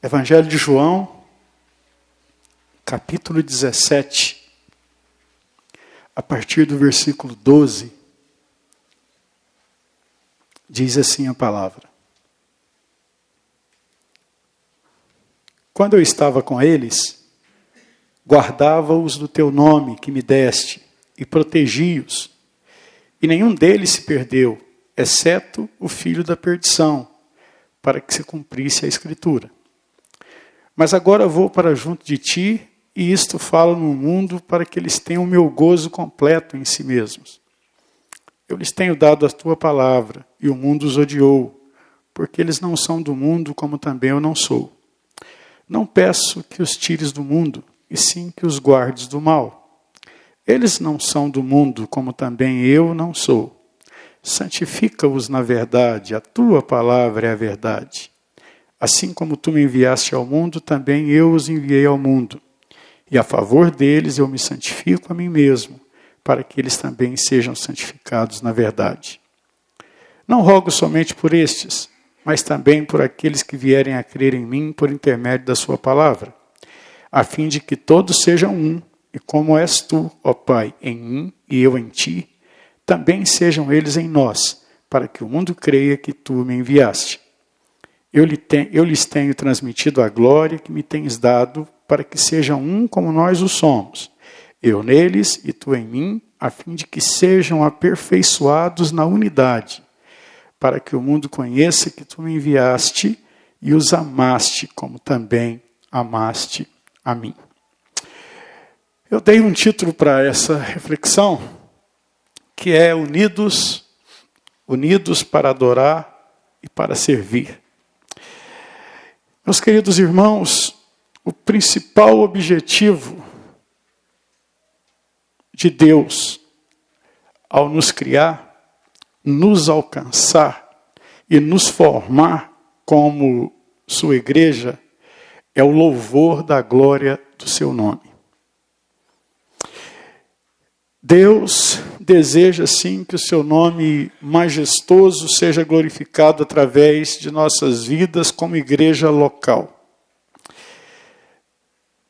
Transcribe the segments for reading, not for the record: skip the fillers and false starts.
Evangelho de João, capítulo 17, a partir do versículo 12, diz assim a palavra. Quando eu estava com eles, guardava-os do teu nome que me deste e protegi-os, e nenhum deles se perdeu, exceto o filho da perdição, para que se cumprisse a Escritura. Mas agora vou para junto de ti, e isto falo no mundo para que eles tenham o meu gozo completo em si mesmos. Eu lhes tenho dado a tua palavra, e o mundo os odiou, porque eles não são do mundo, como também eu não sou. Não peço que os tires do mundo, e sim que os guardes do mal. Eles não são do mundo, como também eu não sou. Santifica-os na verdade, a tua palavra é a verdade. Assim como tu me enviaste ao mundo, também eu os enviei ao mundo. E a favor deles eu me santifico a mim mesmo, para que eles também sejam santificados na verdade. Não rogo somente por estes, mas também por aqueles que vierem a crer em mim por intermédio da sua palavra, a fim de que todos sejam um, e como és tu, ó Pai, em mim e eu em ti, também sejam eles em nós, para que o mundo creia que tu me enviaste. Eu lhes tenho transmitido a glória que me tens dado, para que sejam um como nós o somos, eu neles e tu em mim, a fim de que sejam aperfeiçoados na unidade, para que o mundo conheça que tu me enviaste e os amaste, como também amaste a mim. Eu dei um título para essa reflexão, que é unidos para adorar e para servir. Meus queridos irmãos, o principal objetivo de Deus ao nos criar, nos alcançar e nos formar como sua igreja é o louvor da glória do seu nome. Deus deseja, sim, que o seu nome majestoso seja glorificado através de nossas vidas como igreja local.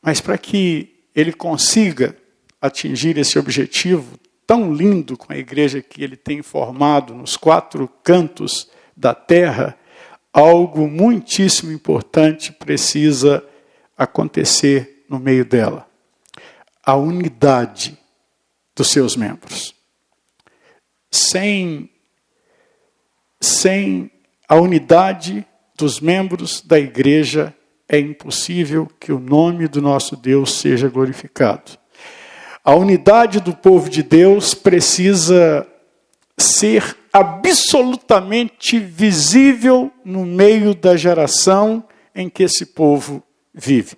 Mas para que ele consiga atingir esse objetivo tão lindo com a igreja que ele tem formado nos 4 cantos da terra, algo muitíssimo importante precisa acontecer no meio dela. A unidade dos seus membros. Sem a unidade dos membros da igreja, é impossível que o nome do nosso Deus seja glorificado. A unidade do povo de Deus precisa ser absolutamente visível no meio da geração em que esse povo vive.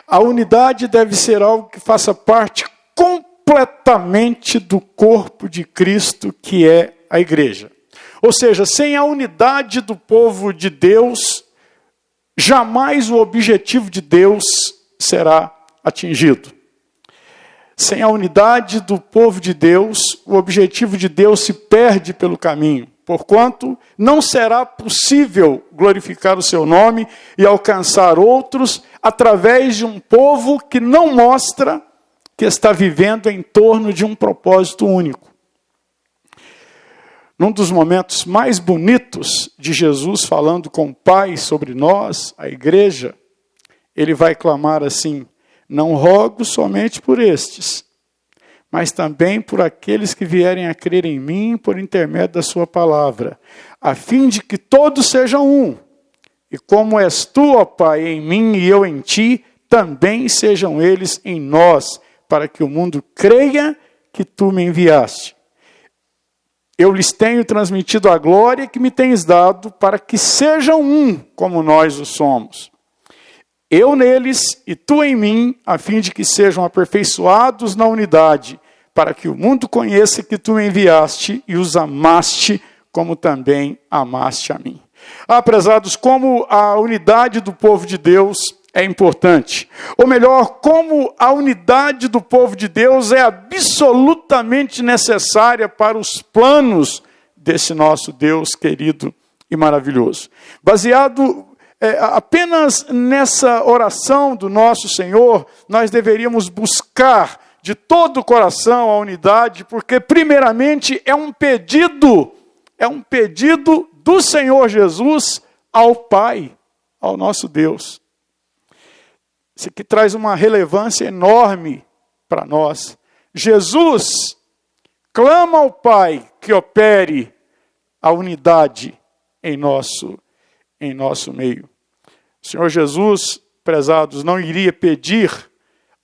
A unidade deve ser algo que faça parte completamente do corpo de Cristo, que é a igreja. Ou seja, sem a unidade do povo de Deus, jamais o objetivo de Deus será atingido. Sem a unidade do povo de Deus, o objetivo de Deus se perde pelo caminho, porquanto não será possível glorificar o seu nome e alcançar outros através de um povo que não mostra que está vivendo em torno de um propósito único. Num dos momentos mais bonitos de Jesus falando com o Pai sobre nós, a igreja, ele vai clamar assim: não rogo somente por estes, mas também por aqueles que vierem a crer em mim por intermédio da sua palavra, a fim de que todos sejam um, e como és tu, ó Pai, em mim e eu em ti, também sejam eles em nós, para que o mundo creia que tu me enviaste. Eu lhes tenho transmitido a glória que me tens dado, para que sejam um, como nós o somos. Eu neles e tu em mim, a fim de que sejam aperfeiçoados na unidade, para que o mundo conheça que tu me enviaste e os amaste, como também amaste a mim. Prezados, como a unidade do povo de Deus é importante. Ou melhor, como a unidade do povo de Deus é absolutamente necessária para os planos desse nosso Deus querido e maravilhoso. Baseado apenas nessa oração do nosso Senhor, nós deveríamos buscar de todo o coração a unidade, porque primeiramente é um pedido do Senhor Jesus ao Pai, ao nosso Deus. Isso aqui traz uma relevância enorme para nós. Jesus clama ao Pai que opere a unidade em nosso meio. O Senhor Jesus, prezados, não iria pedir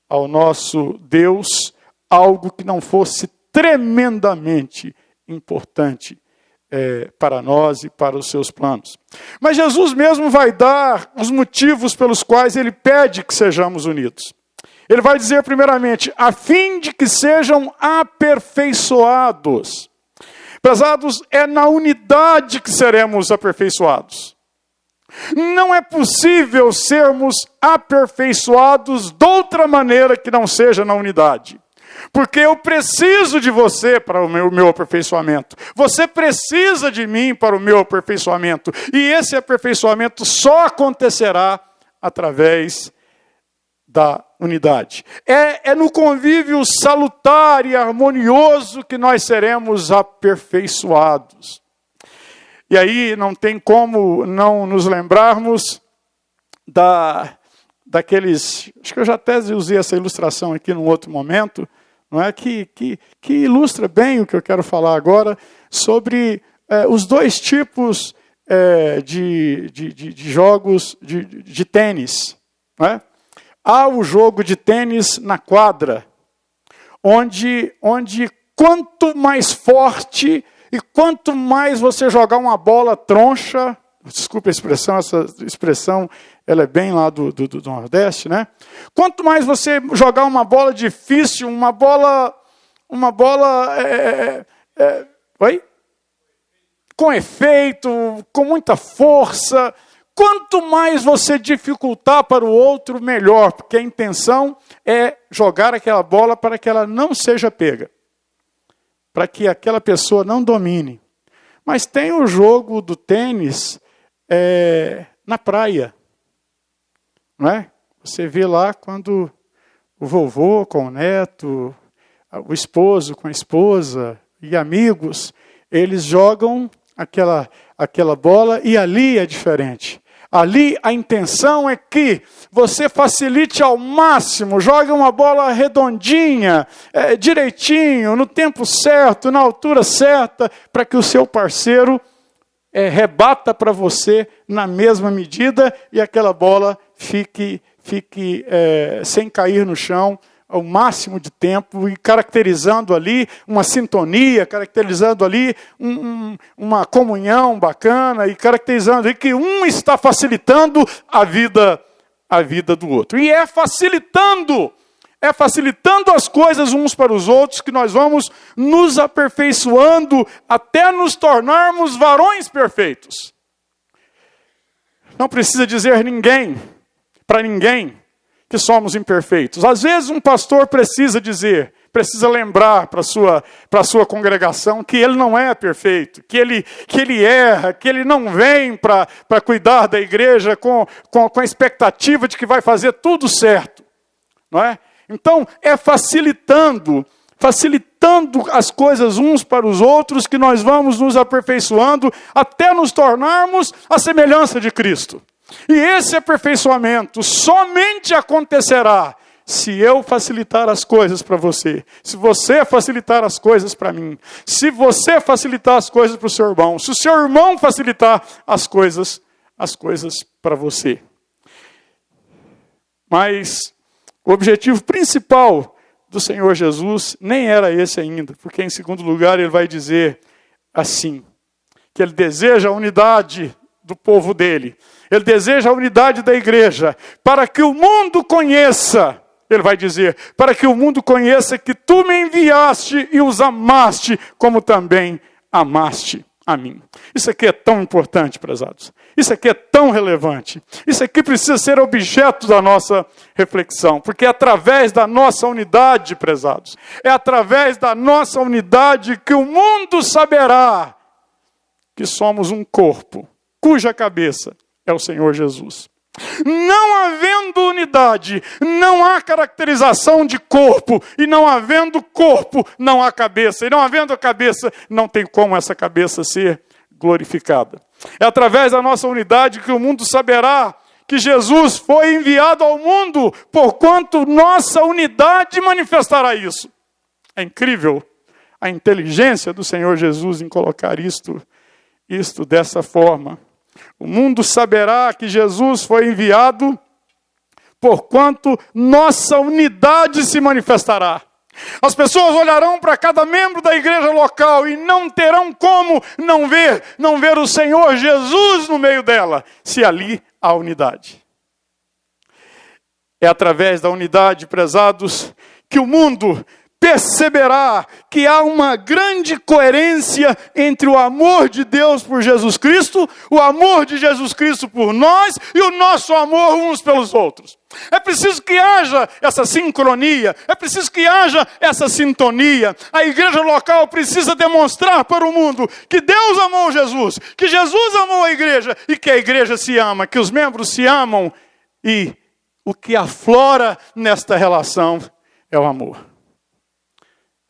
ao nosso Deus algo que não fosse tremendamente importante para nós e para os seus planos. Mas Jesus mesmo vai dar os motivos pelos quais ele pede que sejamos unidos. Ele vai dizer primeiramente, a fim de que sejam aperfeiçoados. Prezados, é na unidade que seremos aperfeiçoados. Não é possível sermos aperfeiçoados de outra maneira que não seja na unidade. Porque eu preciso de você para o meu aperfeiçoamento. Você precisa de mim para o meu aperfeiçoamento. E esse aperfeiçoamento só acontecerá através da unidade. É no convívio salutar e harmonioso que nós seremos aperfeiçoados. E aí não tem como não nos lembrarmos daqueles... Acho que eu já até usei essa ilustração aqui num outro momento, não é? Que ilustra bem o que eu quero falar agora sobre os dois tipos de jogos de tênis. Não é? Há o jogo de tênis na quadra, onde quanto mais forte e quanto mais você jogar uma bola troncha, desculpa a expressão, essa expressão ela é bem lá do Nordeste, né? Quanto mais você jogar uma bola difícil, uma bola com efeito, com muita força, quanto mais você dificultar para o outro, melhor, porque a intenção é jogar aquela bola para que ela não seja pega, para que aquela pessoa não domine. Mas tem o jogo do tênis na praia, não é? Você vê lá quando o vovô com o neto, o esposo com a esposa e amigos, eles jogam aquela bola e ali é diferente. Ali a intenção é que você facilite ao máximo, jogue uma bola redondinha, direitinho, no tempo certo, na altura certa, para que o seu parceiro rebata para você na mesma medida e aquela bola fique sem cair no chão ao máximo de tempo e caracterizando ali uma sintonia, caracterizando ali uma comunhão bacana e caracterizando ali que um está facilitando a vida do outro. E é facilitando as coisas uns para os outros que nós vamos nos aperfeiçoando até nos tornarmos varões perfeitos. Não precisa dizer para ninguém, que somos imperfeitos. Às vezes um pastor precisa lembrar para a sua congregação que ele não é perfeito, que ele erra, que ele não vem para cuidar da igreja com a expectativa de que vai fazer tudo certo. Não é? Então, é facilitando as coisas uns para os outros que nós vamos nos aperfeiçoando até nos tornarmos a semelhança de Cristo. E esse aperfeiçoamento somente acontecerá se eu facilitar as coisas para você, se você facilitar as coisas para mim, se você facilitar as coisas para o seu irmão, se o seu irmão facilitar as coisas para você. Mas o objetivo principal do Senhor Jesus nem era esse ainda, porque em segundo lugar ele vai dizer assim, que ele deseja a unidade do povo dele. Ele deseja a unidade da igreja, para que o mundo conheça, ele vai dizer, para que o mundo conheça que tu me enviaste e os amaste, como também amaste a mim. Isso aqui é tão importante, prezados. Isso aqui é tão relevante. Isso aqui precisa ser objeto da nossa reflexão, porque é através da nossa unidade, prezados, é através da nossa unidade que o mundo saberá que somos um corpo, cuja cabeça é o Senhor Jesus. Não havendo unidade, não há caracterização de corpo. E não havendo corpo, não há cabeça. E não havendo cabeça, não tem como essa cabeça ser glorificada. É através da nossa unidade que o mundo saberá que Jesus foi enviado ao mundo, porquanto nossa unidade manifestará isso. É incrível a inteligência do Senhor Jesus em colocar isto dessa forma. O mundo saberá que Jesus foi enviado, porquanto nossa unidade se manifestará. As pessoas olharão para cada membro da igreja local e não terão como não ver o Senhor Jesus no meio dela, se ali há unidade. É através da unidade, prezados, que o mundo perceberá que há uma grande coerência entre o amor de Deus por Jesus Cristo, o amor de Jesus Cristo por nós e o nosso amor uns pelos outros. É preciso que haja essa sincronia, é preciso que haja essa sintonia. A igreja local precisa demonstrar para o mundo que Deus amou Jesus, que Jesus amou a igreja e que a igreja se ama, que os membros se amam e o que aflora nesta relação é o amor.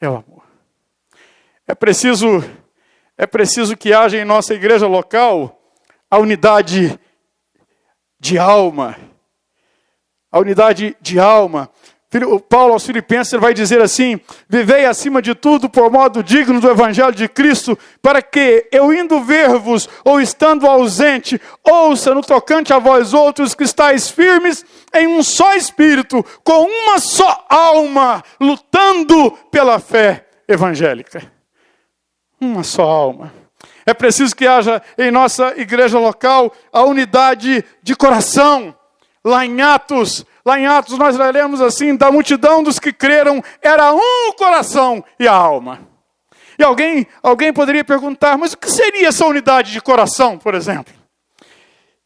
É o amor. É preciso que haja em nossa igreja local a unidade de alma. A unidade de alma. Paulo aos Filipenses vai dizer assim: vivei acima de tudo por modo digno do evangelho de Cristo, para que eu indo ver-vos, ou estando ausente, ouça no tocante a vós outros que estáis firmes em um só espírito, com uma só alma, lutando pela fé evangélica. Uma só alma. É preciso que haja em nossa igreja local a unidade de coração. Lá em Atos nós lemos assim: da multidão dos que creram, era um o coração e a alma. E alguém poderia perguntar, mas o que seria essa unidade de coração, por exemplo?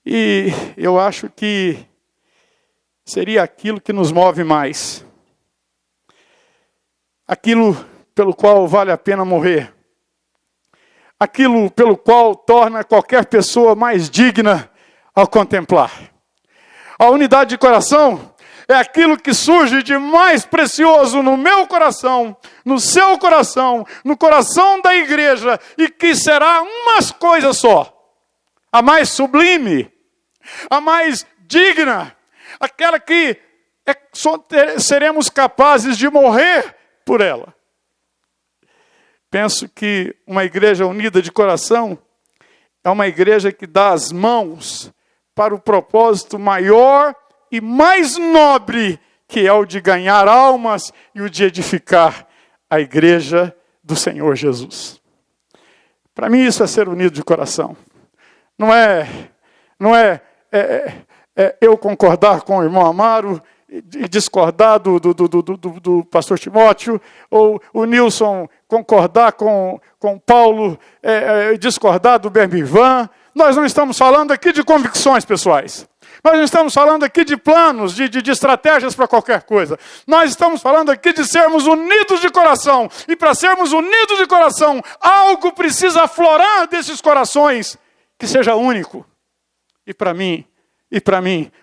E eu acho que seria aquilo que nos move mais. Aquilo pelo qual vale a pena morrer. Aquilo pelo qual torna qualquer pessoa mais digna ao contemplar. A unidade de coração é aquilo que surge de mais precioso no meu coração, no seu coração, no coração da igreja, e que será uma coisa só. A mais sublime, a mais digna, aquela que seremos capazes de morrer por ela. Penso que uma igreja unida de coração é uma igreja que dá as mãos para o propósito maior e mais nobre, que é o de ganhar almas e o de edificar a igreja do Senhor Jesus. Para mim isso é ser unido de coração. Não é eu concordar com o irmão Amaro e discordar do pastor Timóteo, ou o Nilson concordar com Paulo e discordar do Berbivan. Nós não estamos falando aqui de convicções pessoais. Nós não estamos falando aqui de planos, de estratégias para qualquer coisa. Nós estamos falando aqui de sermos unidos de coração. E para sermos unidos de coração, algo precisa aflorar desses corações que seja único. E para mim,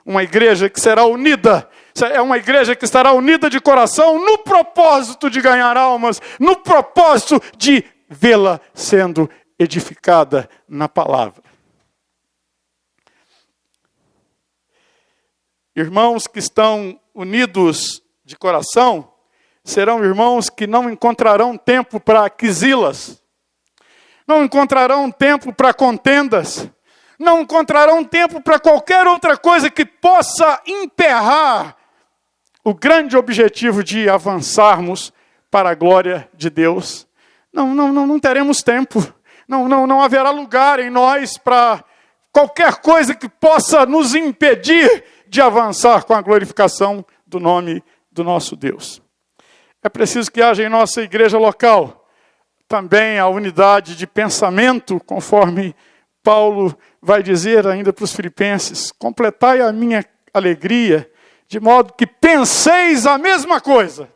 uma igreja que será unida, é uma igreja que estará unida de coração no propósito de ganhar almas, no propósito de vê-la sendo edificada na palavra. Irmãos que estão unidos de coração serão irmãos que não encontrarão tempo para quisilas, não encontrarão tempo para contendas, não encontrarão tempo para qualquer outra coisa que possa emperrar o grande objetivo de avançarmos para a glória de Deus. Não teremos tempo, não haverá lugar em nós para qualquer coisa que possa nos impedir de avançar com a glorificação do nome do nosso Deus. É preciso que haja em nossa igreja local também a unidade de pensamento, conforme Paulo vai dizer ainda para os filipenses: completai a minha alegria, de modo que penseis a mesma coisa.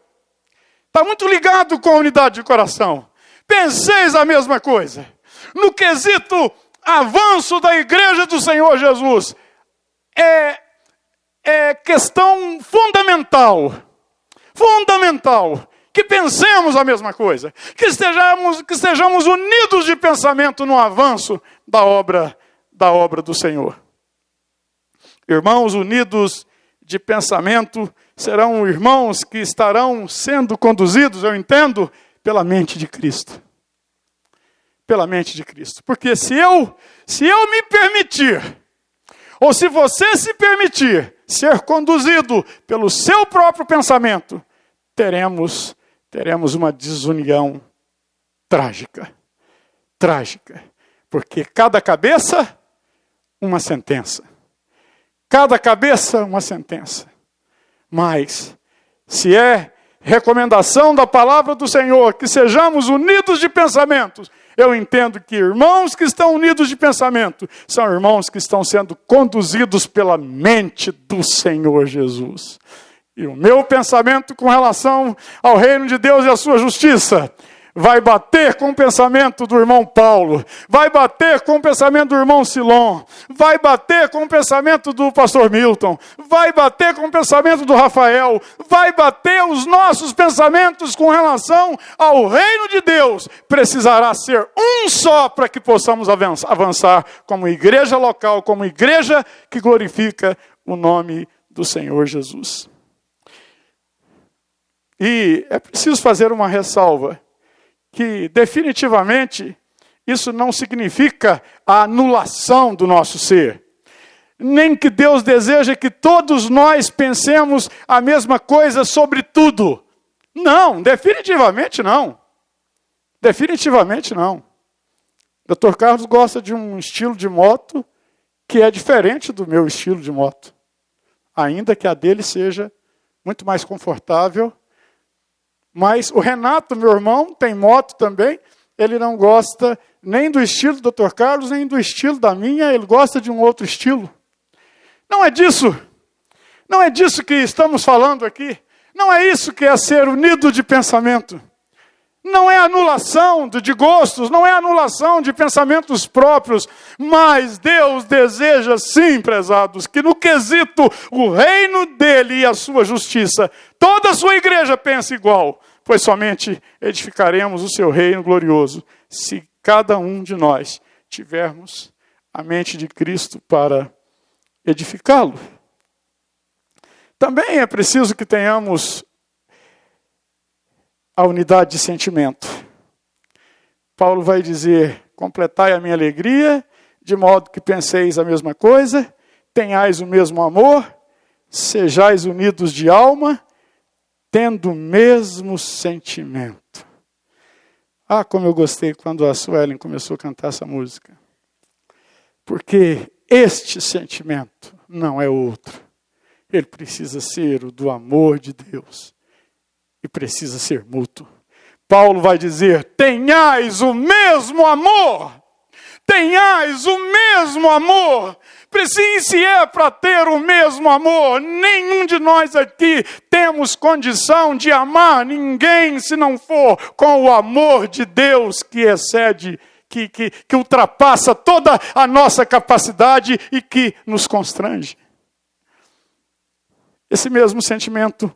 Está muito ligado com a unidade de coração. Penseis a mesma coisa. No quesito avanço da igreja do Senhor Jesus é questão fundamental. Fundamental. Que pensemos a mesma coisa. Que estejamos unidos de pensamento no avanço da obra do Senhor. Irmãos unidos de pensamento serão irmãos que estarão sendo conduzidos, eu entendo, pela mente de Cristo. Pela mente de Cristo. Porque se eu me permitir, ou se você se permitir ser conduzido pelo seu próprio pensamento, teremos uma desunião trágica. Trágica. Porque cada cabeça, uma sentença. Cada cabeça, uma sentença. Mas, se é recomendação da palavra do Senhor que sejamos unidos de pensamentos, eu entendo que irmãos que estão unidos de pensamento são irmãos que estão sendo conduzidos pela mente do Senhor Jesus. E o meu pensamento com relação ao reino de Deus e à sua justiça vai bater com o pensamento do irmão Paulo, vai bater com o pensamento do irmão Silon, vai bater com o pensamento do pastor Milton, vai bater com o pensamento do Rafael, vai bater os nossos pensamentos com relação ao reino de Deus. Precisará ser um só para que possamos avançar como igreja local, como igreja que glorifica o nome do Senhor Jesus. E é preciso fazer uma ressalva, que definitivamente isso não significa a anulação do nosso ser. Nem que Deus deseja que todos nós pensemos a mesma coisa sobre tudo. Não, definitivamente não. Definitivamente não. Dr. Carlos gosta de um estilo de moto que é diferente do meu estilo de moto. Ainda que a dele seja muito mais confortável. Mas o Renato, meu irmão, tem moto também. Ele não gosta nem do estilo do Dr. Carlos, nem do estilo da minha. Ele gosta de um outro estilo. Não é disso. Não é disso que estamos falando aqui. Não é isso que é ser unido de pensamento. Não é anulação de gostos, não é anulação de pensamentos próprios. Mas Deus deseja sim, prezados, que no quesito o reino dele e a sua justiça, toda a sua igreja pense igual. Pois somente edificaremos o seu reino glorioso se cada um de nós tivermos a mente de Cristo para edificá-lo. Também é preciso que tenhamos a unidade de sentimento. Paulo vai dizer: completai a minha alegria, de modo que penseis a mesma coisa, tenhais o mesmo amor, sejais unidos de alma, tendo o mesmo sentimento. Ah, como eu gostei quando a Suelen começou a cantar essa música. Porque este sentimento não é outro. Ele precisa ser o do amor de Deus. E precisa ser mútuo. Paulo vai dizer: tenhais o mesmo amor. Tenhais o mesmo amor. Se é para ter o mesmo amor, nenhum de nós aqui temos condição de amar ninguém se não for com o amor de Deus que excede, que ultrapassa toda a nossa capacidade e que nos constrange. Esse mesmo sentimento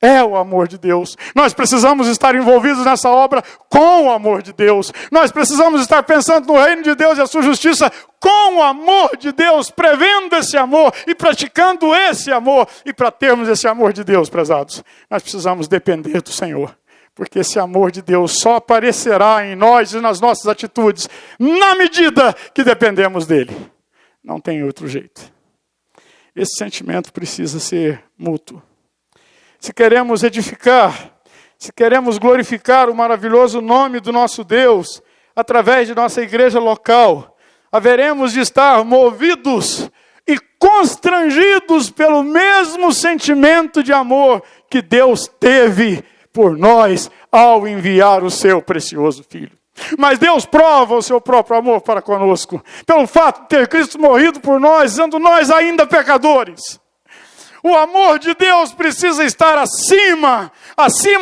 é o amor de Deus. Nós precisamos estar envolvidos nessa obra com o amor de Deus. Nós precisamos estar pensando no reino de Deus e a sua justiça com o amor de Deus, prevendo esse amor e praticando esse amor. E para termos esse amor de Deus, prezados, nós precisamos depender do Senhor. Porque esse amor de Deus só aparecerá em nós e nas nossas atitudes na medida que dependemos dele. Não tem outro jeito. Esse sentimento precisa ser mútuo. Se queremos edificar, se queremos glorificar o maravilhoso nome do nosso Deus, através de nossa igreja local, haveremos de estar movidos e constrangidos pelo mesmo sentimento de amor que Deus teve por nós ao enviar o seu precioso Filho. Mas Deus prova o seu próprio amor para conosco, pelo fato de ter Cristo morrido por nós, sendo nós ainda pecadores. O amor de Deus precisa estar acima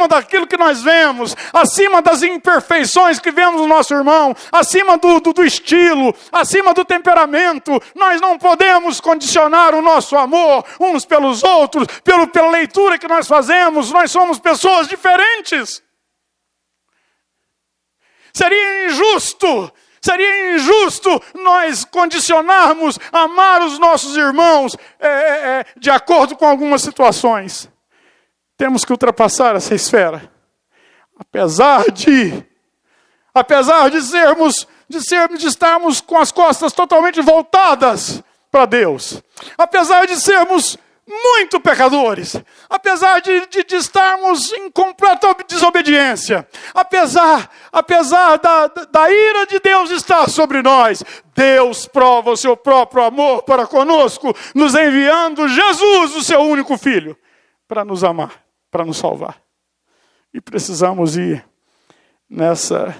daquilo que nós vemos, acima das imperfeições que vemos no nosso irmão, acima do estilo, acima do temperamento. Nós não podemos condicionar o nosso amor uns pelos outros, pela leitura que nós fazemos. Nós somos pessoas diferentes. Seria injusto nós condicionarmos amar os nossos irmãos de acordo com algumas situações. Temos que ultrapassar essa esfera. Apesar de estarmos com as costas totalmente voltadas para Deus, apesar de sermos muito pecadores, apesar de estarmos em completa desobediência, apesar da ira de Deus estar sobre nós, Deus prova o seu próprio amor para conosco, nos enviando Jesus, o seu único Filho, para nos amar, para nos salvar. E precisamos ir nessa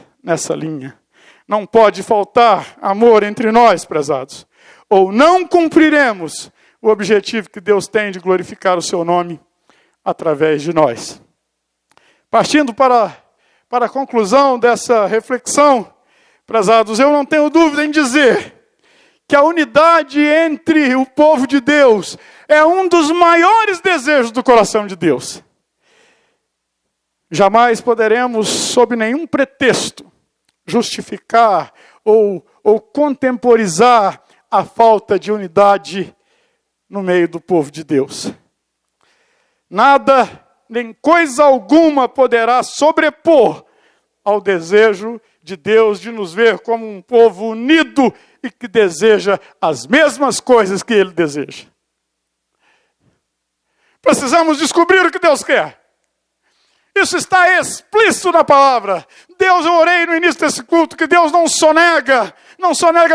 linha. Não pode faltar amor entre nós, prezados, ou não cumpriremos o objetivo que Deus tem de glorificar o seu nome através de nós. Partindo para a conclusão dessa reflexão, prezados, eu não tenho dúvida em dizer que a unidade entre o povo de Deus é um dos maiores desejos do coração de Deus. Jamais poderemos, sob nenhum pretexto, justificar ou contemporizar a falta de unidade no meio do povo de Deus. Nada, nem coisa alguma poderá sobrepor ao desejo de Deus de nos ver como um povo unido e que deseja as mesmas coisas que Ele deseja. Precisamos descobrir o que Deus quer. Isso está explícito na palavra. Deus, eu orei no início desse culto, que Deus não sonega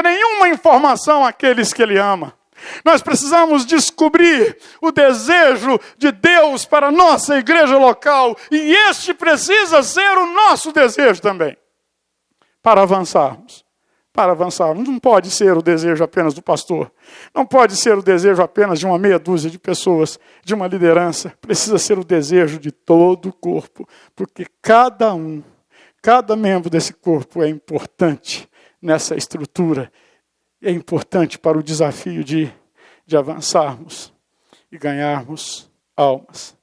nenhuma informação àqueles que Ele ama. Nós precisamos descobrir o desejo de Deus para a nossa igreja local, e este precisa ser o nosso desejo também, para avançarmos. Não pode ser o desejo apenas do pastor, não pode ser o desejo apenas de uma meia dúzia de pessoas, de uma liderança. Precisa ser o desejo de todo o corpo, porque cada membro desse corpo é importante nessa estrutura. É importante para o desafio de avançarmos e ganharmos almas.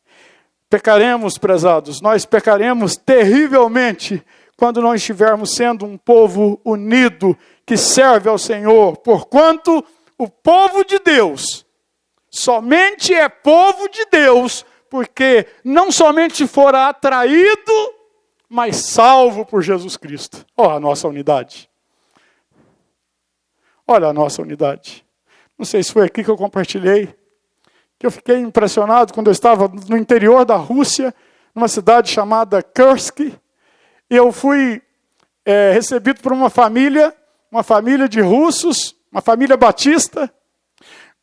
Pecaremos, prezados, nós pecaremos terrivelmente quando não estivermos sendo um povo unido que serve ao Senhor, porquanto o povo de Deus somente é povo de Deus porque não somente fora atraído, mas salvo por Jesus Cristo. Olha a nossa unidade. Olha a nossa unidade. Não sei se foi aqui que eu compartilhei, que eu fiquei impressionado quando eu estava no interior da Rússia, numa cidade chamada Kursk. Eu fui recebido por uma família de russos, uma família batista.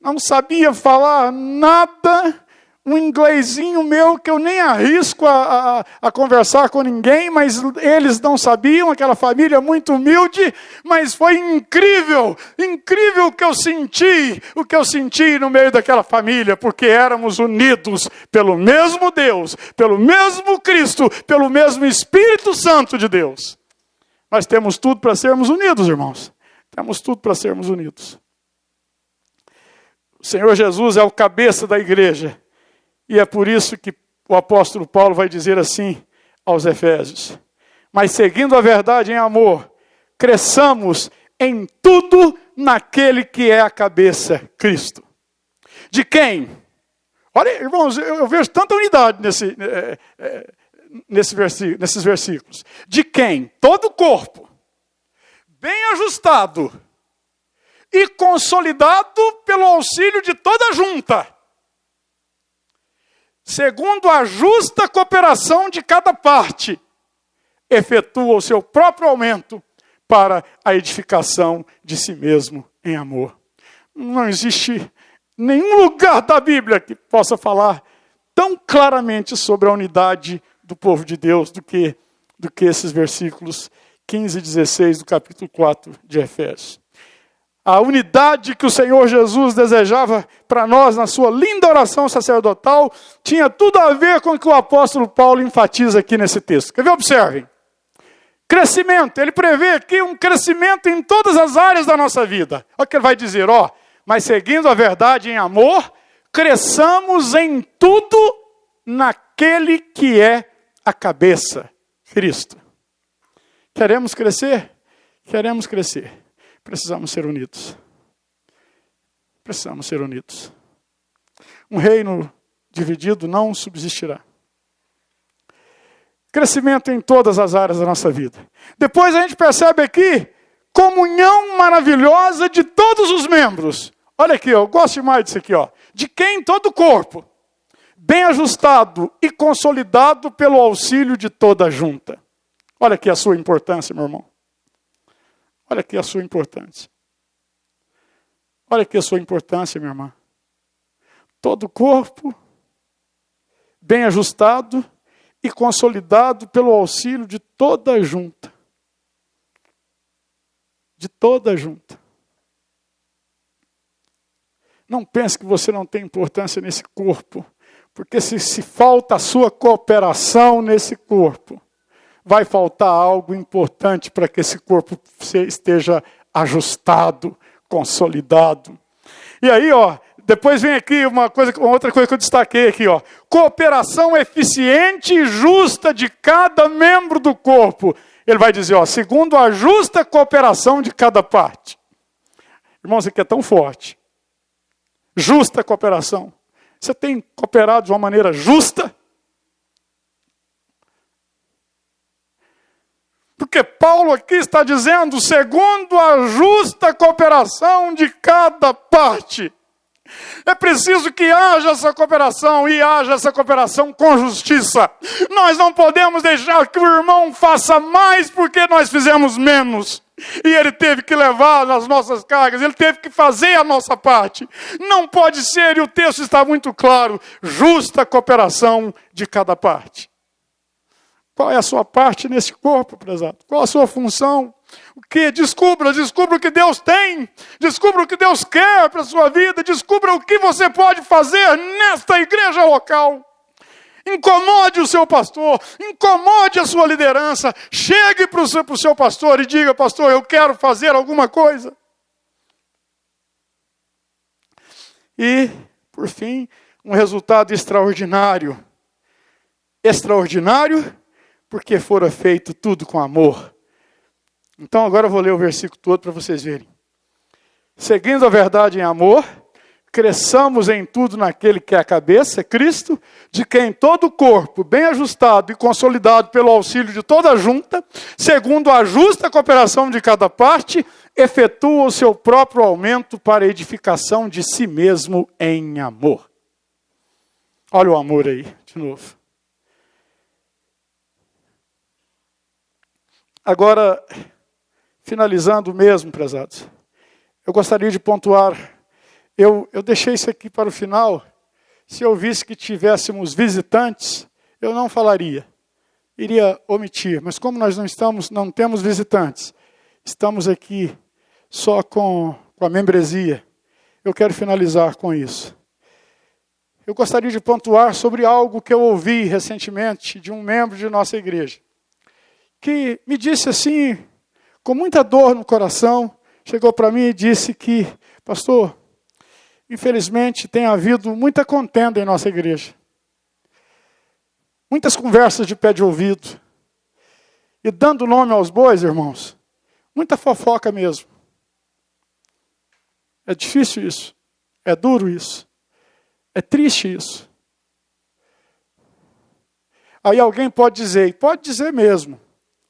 Não sabia falar nada, um inglesinho meu que eu nem arrisco a conversar com ninguém, mas eles não sabiam, aquela família muito humilde, mas foi incrível o que eu senti no meio daquela família, porque éramos unidos pelo mesmo Deus, pelo mesmo Cristo, pelo mesmo Espírito Santo de Deus. Nós temos tudo para sermos unidos, irmãos. Temos tudo para sermos unidos. O Senhor Jesus é o cabeça da igreja. E é por isso que o apóstolo Paulo vai dizer assim aos Efésios: mas seguindo a verdade em amor, cresçamos em tudo naquele que é a cabeça, Cristo. De quem? Olha, irmãos, eu vejo tanta unidade nesses versículos. De quem? Todo o corpo, bem ajustado e consolidado pelo auxílio de toda a junta, segundo a justa cooperação de cada parte, efetua o seu próprio aumento para a edificação de si mesmo em amor. Não existe nenhum lugar da Bíblia que possa falar tão claramente sobre a unidade do povo de Deus do que esses versículos 15 e 16 do capítulo 4 de Efésios. A unidade que o Senhor Jesus desejava para nós na sua linda oração sacerdotal tinha tudo a ver com o que o apóstolo Paulo enfatiza aqui nesse texto. Quer ver? Observem. Crescimento. Ele prevê aqui um crescimento em todas as áreas da nossa vida. Olha o que ele vai dizer. Mas seguindo a verdade em amor, cresçamos em tudo naquele que é a cabeça, Cristo. Queremos crescer? Queremos crescer. Precisamos ser unidos. Precisamos ser unidos. Um reino dividido não subsistirá. Crescimento em todas as áreas da nossa vida. Depois a gente percebe aqui comunhão maravilhosa de todos os membros. Olha aqui, eu gosto demais disso aqui. De quem todo o corpo, bem ajustado e consolidado pelo auxílio de toda a junta. Olha aqui a sua importância, meu irmão. Olha aqui a sua importância. Olha aqui a sua importância, minha irmã. Todo o corpo, bem ajustado e consolidado pelo auxílio de toda a junta. De toda a junta. Não pense que você não tem importância nesse corpo, porque se falta a sua cooperação nesse corpo, vai faltar algo importante para que esse corpo esteja ajustado, consolidado. E aí, depois vem aqui uma outra coisa que eu destaquei aqui, cooperação eficiente e justa de cada membro do corpo. Ele vai dizer, segundo a justa cooperação de cada parte. Irmão, isso aqui é tão forte. Justa cooperação. Você tem cooperado de uma maneira justa? Porque Paulo aqui está dizendo, segundo a justa cooperação de cada parte. É preciso que haja essa cooperação e haja essa cooperação com justiça. Nós não podemos deixar que o irmão faça mais porque nós fizemos menos. E ele teve que levar as nossas cargas, ele teve que fazer a nossa parte. Não pode ser, e o texto está muito claro, justa cooperação de cada parte. Qual é a sua parte nesse corpo, prezado? Qual a sua função? O que? Descubra o que Deus tem. Descubra o que Deus quer para a sua vida. Descubra o que você pode fazer nesta igreja local. Incomode o seu pastor. Incomode a sua liderança. Chegue para o seu pastor e diga, pastor, eu quero fazer alguma coisa. E, por fim, um resultado extraordinário. Extraordinário porque fora feito tudo com amor. Então agora eu vou ler o versículo todo para vocês verem. Seguindo a verdade em amor, cresçamos em tudo naquele que é a cabeça, Cristo, de quem todo o corpo, bem ajustado e consolidado pelo auxílio de toda a junta, segundo a justa cooperação de cada parte, efetua o seu próprio aumento para a edificação de si mesmo em amor. Olha o amor aí, de novo. Agora, finalizando mesmo, prezados, eu gostaria de pontuar, eu deixei isso aqui para o final. Se eu visse que tivéssemos visitantes, eu não falaria, iria omitir, mas como nós não temos visitantes, estamos aqui só com a membresia, eu quero finalizar com isso. Eu gostaria de pontuar sobre algo que eu ouvi recentemente de um membro de nossa igreja, que me disse assim, com muita dor no coração, chegou para mim e disse que, pastor, infelizmente tem havido muita contenda em nossa igreja. Muitas conversas de pé de ouvido. E dando nome aos bois, irmãos, muita fofoca mesmo. É difícil isso. É duro isso. É triste isso. Aí alguém pode dizer, e pode dizer mesmo,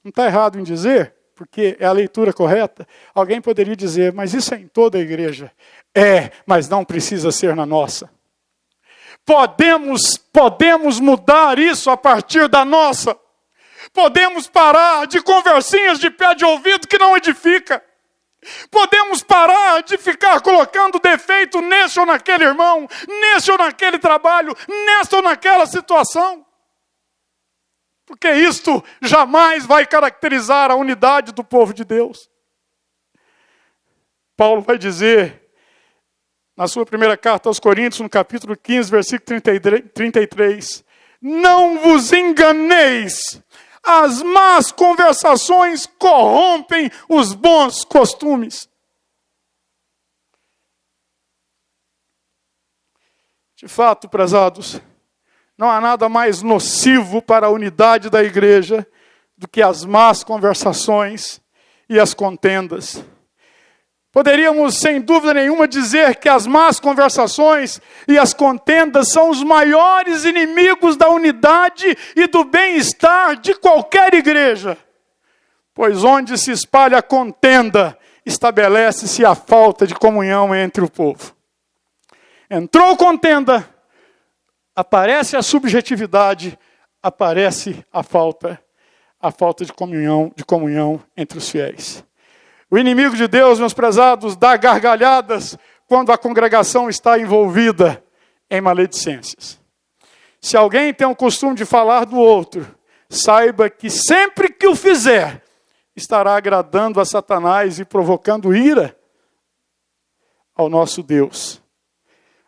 não está errado em dizer, porque é a leitura correta, alguém poderia dizer, mas isso é em toda a igreja. É, mas não precisa ser na nossa. Podemos mudar isso a partir da nossa. Podemos parar de conversinhas de pé de ouvido que não edifica. Podemos parar de ficar colocando defeito nesse ou naquele irmão, nesse ou naquele trabalho, nessa ou naquela situação. Porque isto jamais vai caracterizar a unidade do povo de Deus. Paulo vai dizer, na sua primeira carta aos Coríntios, no capítulo 15, versículo 33, não vos enganeis, as más conversações corrompem os bons costumes. De fato, prezados, não há nada mais nocivo para a unidade da igreja do que as más conversações e as contendas. Poderíamos, sem dúvida nenhuma, dizer que as más conversações e as contendas são os maiores inimigos da unidade e do bem-estar de qualquer igreja. Pois onde se espalha a contenda, estabelece-se a falta de comunhão entre o povo. Entrou contenda, aparece a subjetividade, aparece a falta de comunhão entre os fiéis. O inimigo de Deus, meus prezados, dá gargalhadas quando a congregação está envolvida em maledicências. Se alguém tem o costume de falar do outro, saiba que sempre que o fizer, estará agradando a Satanás e provocando ira ao nosso Deus.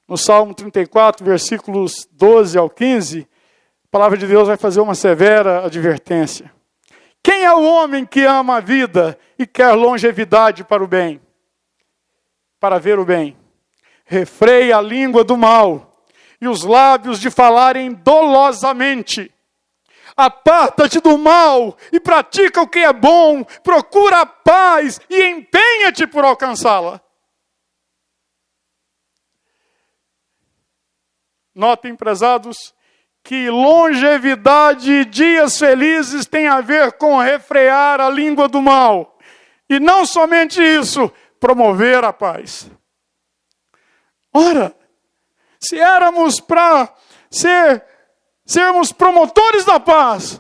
No Salmo 34, versículos 12 ao 15, a palavra de Deus vai fazer uma severa advertência. Quem é o homem que ama a vida e quer longevidade para o bem? Para ver o bem. Refreia a língua do mal e os lábios de falarem dolosamente. Aparta-te do mal e pratica o que é bom. Procura a paz e empenha-te por alcançá-la. Notem, prezados, que longevidade e dias felizes tem a ver com refrear a língua do mal. E não somente isso, promover a paz. Ora, se éramos para sermos promotores da paz,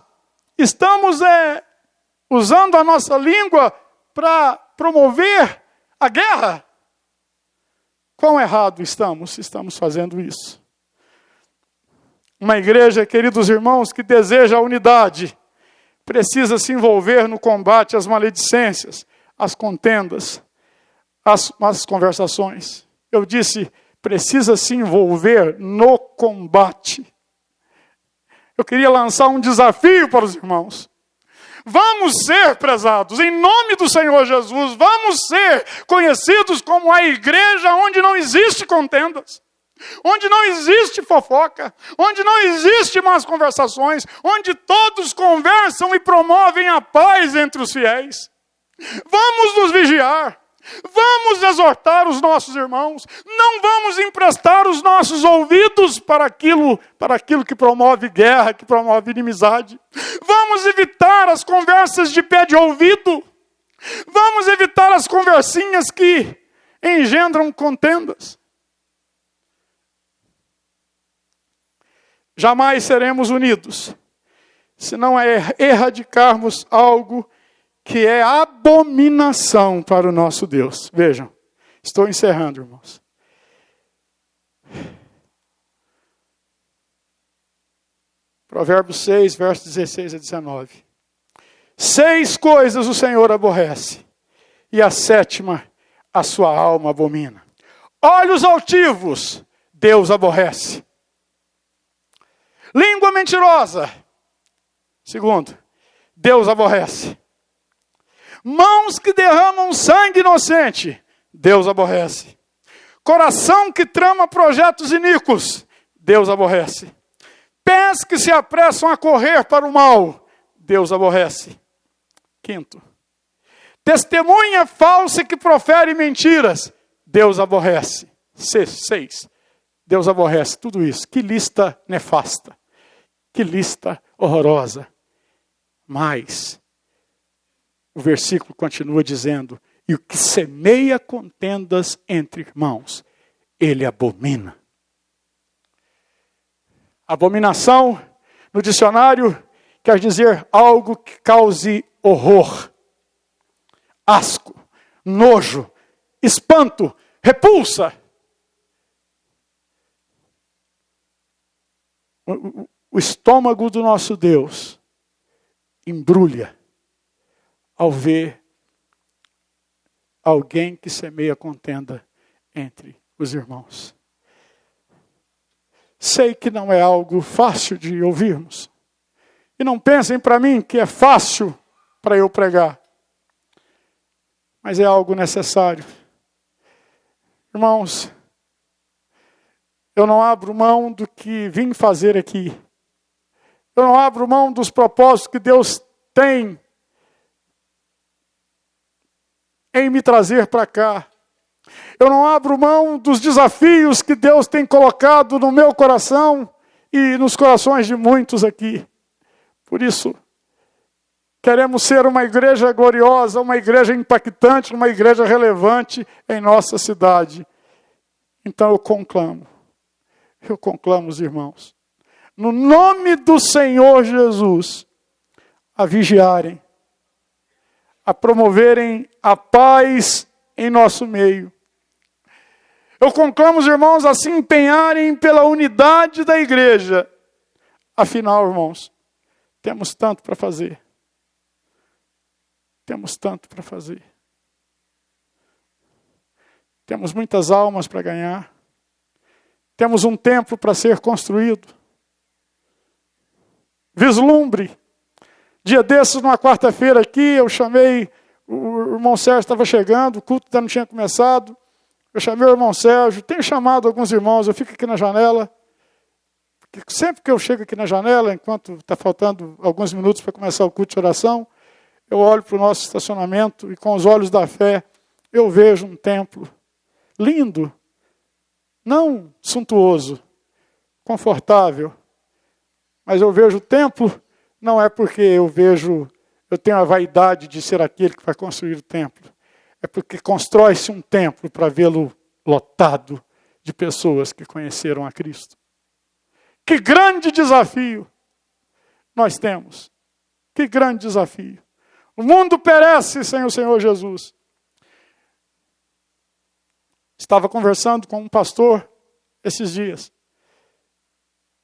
estamos usando a nossa língua para promover a guerra? Quão errado estamos fazendo isso. Uma igreja, queridos irmãos, que deseja a unidade, precisa se envolver no combate às maledicências, às contendas, às conversações. Eu disse, precisa se envolver no combate. Eu queria lançar um desafio para os irmãos. Vamos ser, prezados, em nome do Senhor Jesus, vamos ser conhecidos como a igreja onde não existe contendas. Onde não existe fofoca, onde não existe más conversações, onde todos conversam e promovem a paz entre os fiéis. Vamos nos vigiar, vamos exortar os nossos irmãos, não vamos emprestar os nossos ouvidos para aquilo que promove guerra, que promove inimizade. Vamos evitar as conversas de pé de ouvido, vamos evitar as conversinhas que engendram contendas. Jamais seremos unidos se não erradicarmos algo que é abominação para o nosso Deus. Vejam, estou encerrando, irmãos. Provérbios 6, versos 16 a 19. 6 coisas o Senhor aborrece, e a 7ª a sua alma abomina. Olhos altivos, Deus aborrece. Língua mentirosa. 2, Deus aborrece. Mãos que derramam sangue inocente. Deus aborrece. Coração que trama projetos iníquos. Deus aborrece. Pés que se apressam a correr para o mal. Deus aborrece. 5, testemunha falsa que profere mentiras. Deus aborrece. 6, Deus aborrece tudo isso. Que lista nefasta. Que lista horrorosa. Mas o versículo continua dizendo, e o que semeia contendas entre irmãos, ele abomina. Abominação, no dicionário, quer dizer algo que cause horror, asco, nojo, espanto, repulsa. O estômago do nosso Deus embrulha ao ver alguém que semeia contenda entre os irmãos. Sei que não é algo fácil de ouvirmos. E não pensem para mim que é fácil para eu pregar. Mas é algo necessário. Irmãos, eu não abro mão do que vim fazer aqui. Eu não abro mão dos propósitos que Deus tem em me trazer para cá. Eu não abro mão dos desafios que Deus tem colocado no meu coração e nos corações de muitos aqui. Por isso, queremos ser uma igreja gloriosa, uma igreja impactante, uma igreja relevante em nossa cidade. Então eu conclamo os irmãos, no nome do Senhor Jesus, a vigiarem, a promoverem a paz em nosso meio. Eu conclamo os irmãos a se empenharem pela unidade da igreja. Afinal, irmãos, temos tanto para fazer. Temos tanto para fazer. Temos muitas almas para ganhar. Temos um templo para ser construído. Vislumbre. Dia desses, numa quarta-feira aqui, eu chamei, o irmão Sérgio estava chegando, o culto ainda não tinha começado. Eu chamei o irmão Sérgio, tenho chamado alguns irmãos, eu fico aqui na janela. Sempre que eu chego aqui na janela, enquanto está faltando alguns minutos para começar o culto de oração, eu olho para o nosso estacionamento e com os olhos da fé, eu vejo um templo lindo, não suntuoso, confortável, mas eu vejo o templo, não é porque eu tenho a vaidade de ser aquele que vai construir o templo, é porque constrói-se um templo para vê-lo lotado de pessoas que conheceram a Cristo. Que grande desafio nós temos, que grande desafio. O mundo perece sem o Senhor Jesus. Estava conversando com um pastor esses dias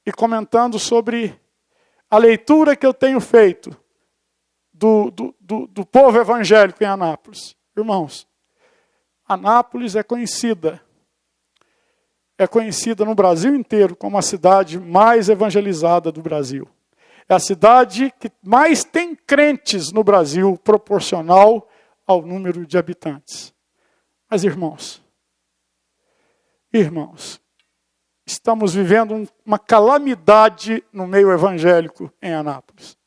e comentando sobre a leitura que eu tenho feito do povo evangélico em Anápolis. Irmãos, Anápolis é conhecida no Brasil inteiro como a cidade mais evangelizada do Brasil. É a cidade que mais tem crentes no Brasil, proporcional ao número de habitantes. Mas, irmãos, estamos vivendo uma calamidade no meio evangélico em Anápolis.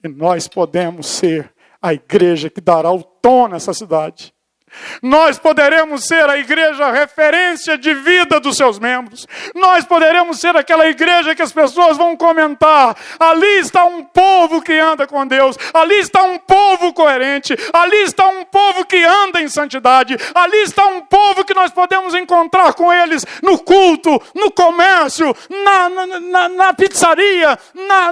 E nós podemos ser a igreja que dará o tom nessa cidade. Nós poderemos ser a igreja referência de vida dos seus membros. Nós poderemos ser aquela igreja que as pessoas vão comentar. Ali está um povo que anda com Deus. Ali está um povo coerente. Ali está um povo que anda em santidade. Ali está um povo que nós podemos encontrar com eles no culto, no comércio, na pizzaria,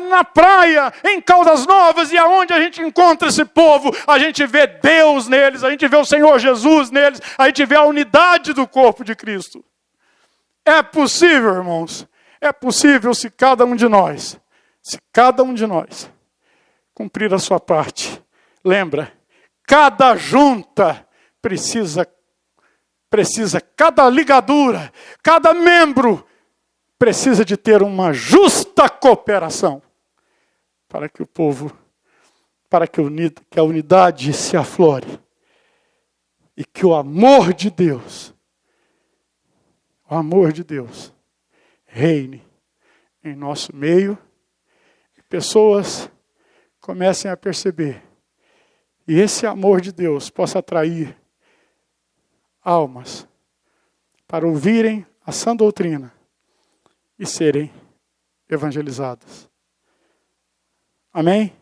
na praia, em Caldas Novas. E aonde a gente encontra esse povo, a gente vê Deus neles, a gente vê o Senhor Jesus neles, a gente vê a unidade do corpo de Cristo. É possível, irmãos, é possível se cada um de nós cumprir a sua parte. Lembra, cada junta precisa, cada ligadura, cada membro precisa de ter uma justa cooperação para que o povo, que a unidade se aflore. E que o amor de Deus reine em nosso meio. E pessoas comecem a perceber. E esse amor de Deus possa atrair almas para ouvirem a sã doutrina e serem evangelizadas. Amém?